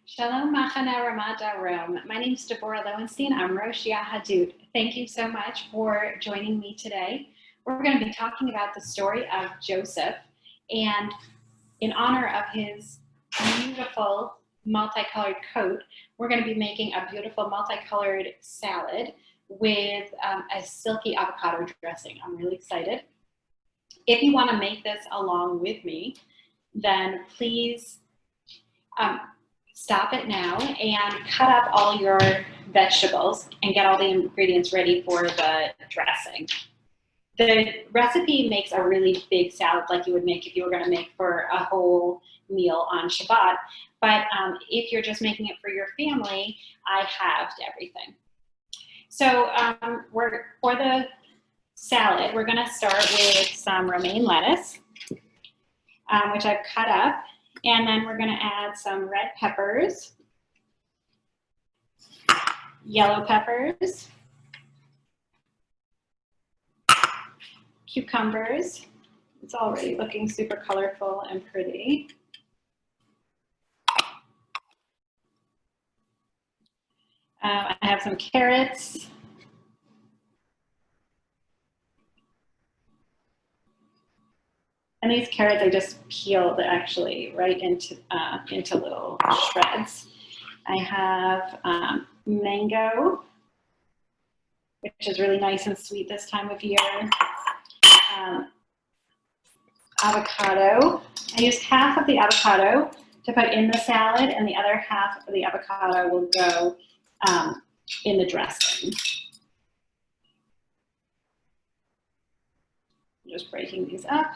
Shalom Machane Ramada Rome. My name is Devorah Lowenstein. I'm Rosh Yahadut. Thank you so much for joining me today. We're going to be talking about the story of Joseph, and in honor of his beautiful multicolored coat, we're going to be making a beautiful multicolored salad with a silky avocado dressing. I'm really excited. If you want to make this along with me, then please stop it now and cut up all your vegetables and get all the ingredients ready for the dressing. The recipe makes a really big salad like you would make if you were going to make for a whole meal on Shabbat. But if you're just making it for your family, I halved everything. So for the salad, we're going to start with some romaine lettuce, which I've cut up. And then we're going to add some red peppers, yellow peppers, cucumbers. It's already looking super colorful and pretty. I have some carrots. And these carrots I just peeled actually right into little shreds. I have mango, which is really nice and sweet this time of year. Avocado. I used half of the avocado to put in the salad, and the other half of the avocado will go in the dressing. I'm just breaking these up.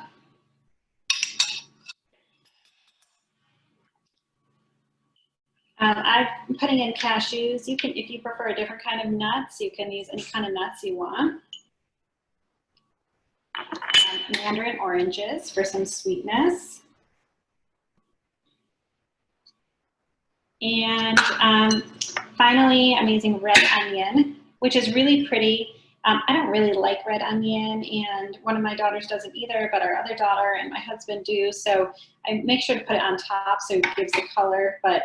I'm putting in cashews. You can, if you prefer a different kind of nuts, you can use any kind of nuts you want. Mandarin oranges for some sweetness. And finally, I'm using red onion, which is really pretty. I don't really like red onion, and one of my daughters doesn't either, but our other daughter and my husband do. So I make sure to put it on top so it gives the color, but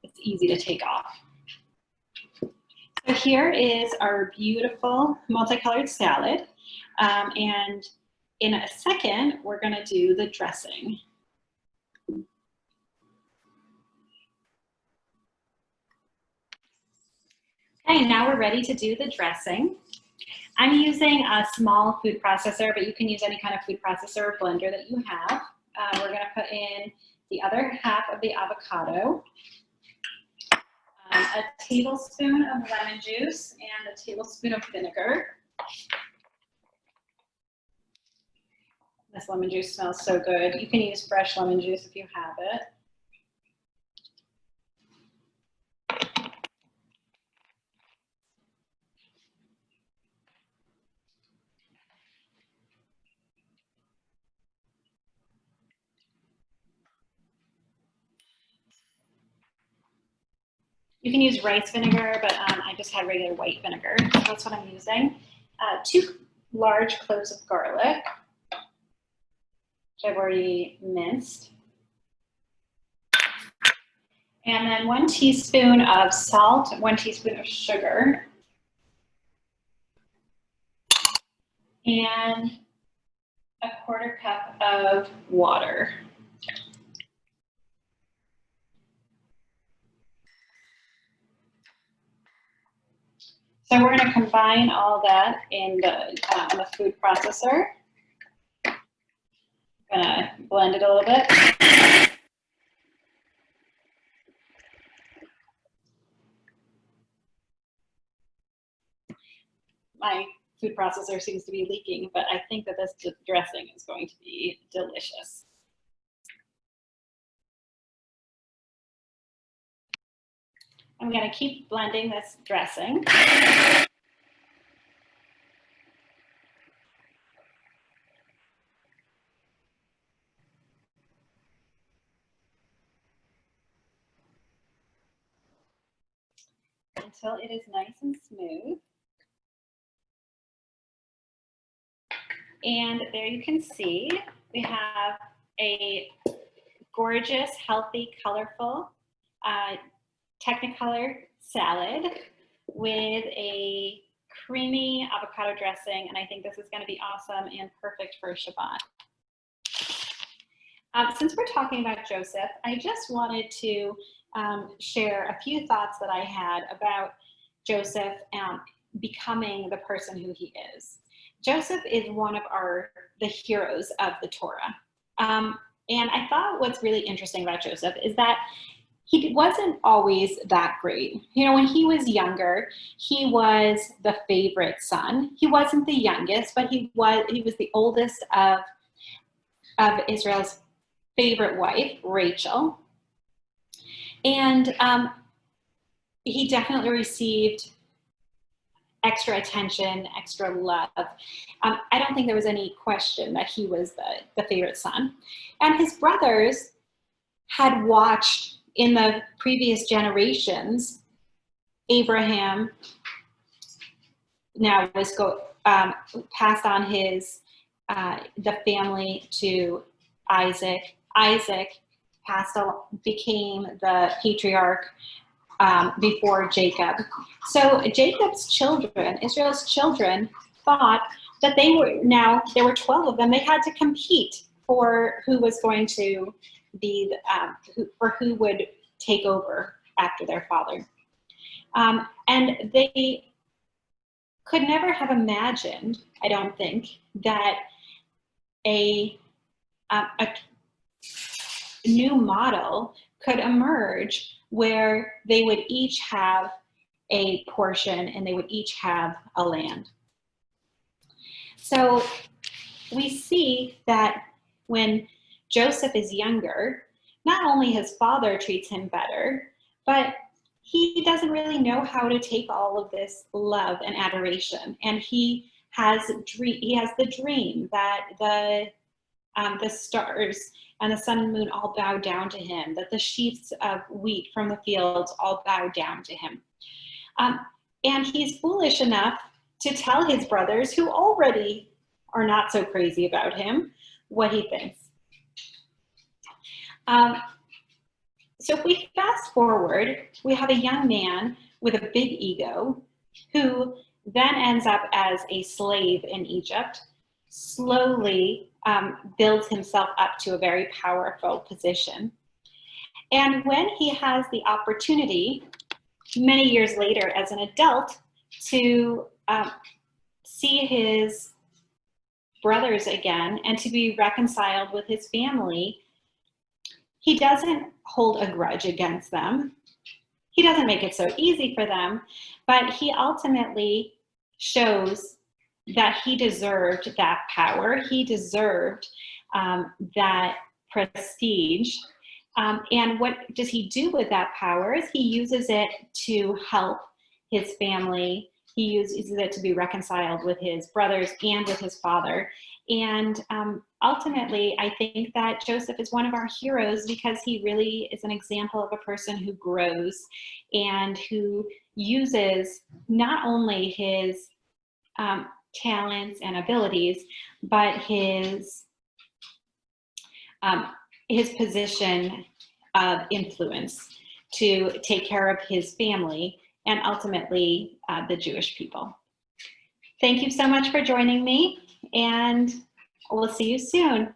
it's easy to take off. So here is our beautiful multicolored salad. And in a second, we're going to do the dressing. Okay, now we're ready to do the dressing. I'm using a small food processor, but you can use any kind of food processor or blender that you have. We're going to put in the other half of the avocado, a tablespoon of lemon juice, and a tablespoon of vinegar. This lemon juice smells so good. You can use fresh lemon juice if you have it. You can use rice vinegar, but I just had regular white vinegar, so that's what I'm using. 2 large cloves of garlic, which I've already minced. And then 1 teaspoon of salt, 1 teaspoon of sugar, and a 1/4 cup of water. So we're going to combine all that in the food processor. I'm going to blend it a little bit. My food processor seems to be leaking, but I think that this dressing is going to be delicious. I'm going to keep blending this dressing. Until it is nice and smooth. And there you can see we have a gorgeous, healthy, colorful Technicolor salad with a creamy avocado dressing, and I think this is going to be awesome and perfect for Shabbat. Since we're talking about Joseph, I just wanted to share a few thoughts that I had about Joseph becoming the person who he is. Joseph is one of the heroes of the Torah. And I thought what's really interesting about Joseph is that he wasn't always that great. You know, when he was younger, he was the favorite son. He wasn't the youngest, but he was the oldest of Israel's favorite wife, Rachel. And he definitely received extra attention, extra love. I don't think there was any question that he was the favorite son. And his brothers had watched in the previous generations, Abraham now was passed on the family to Isaac. Isaac became the patriarch before Jacob. So Jacob's children, Israel's children, thought that there were 12 of them. They had to compete for who was going to be, who would take over after their father. And they could never have imagined, I don't think, that a new model could emerge where they would each have a portion and they would each have a land. So we see that when Joseph is younger, not only his father treats him better, but he doesn't really know how to take all of this love and adoration. And he has the dream that the stars and the sun and moon all bow down to him, that the sheaves of wheat from the fields all bow down to him. And he's foolish enough to tell his brothers, who already are not so crazy about him, what he thinks. So if we fast forward, we have a young man with a big ego who then ends up as a slave in Egypt, slowly builds himself up to a very powerful position. And when he has the opportunity, many years later as an adult, to see his brothers again and to be reconciled with his family, he doesn't hold a grudge against them. He doesn't make it so easy for them, but he ultimately shows that he deserved that power. He deserved that prestige. And what does he do with that power? He uses it to help his family. He uses it to be reconciled with his brothers and with his father. And ultimately, I think that Joseph is one of our heroes because he really is an example of a person who grows and who uses not only his talents and abilities, but his position of influence to take care of his family and ultimately the Jewish people. Thank you so much for joining me, and we'll see you soon.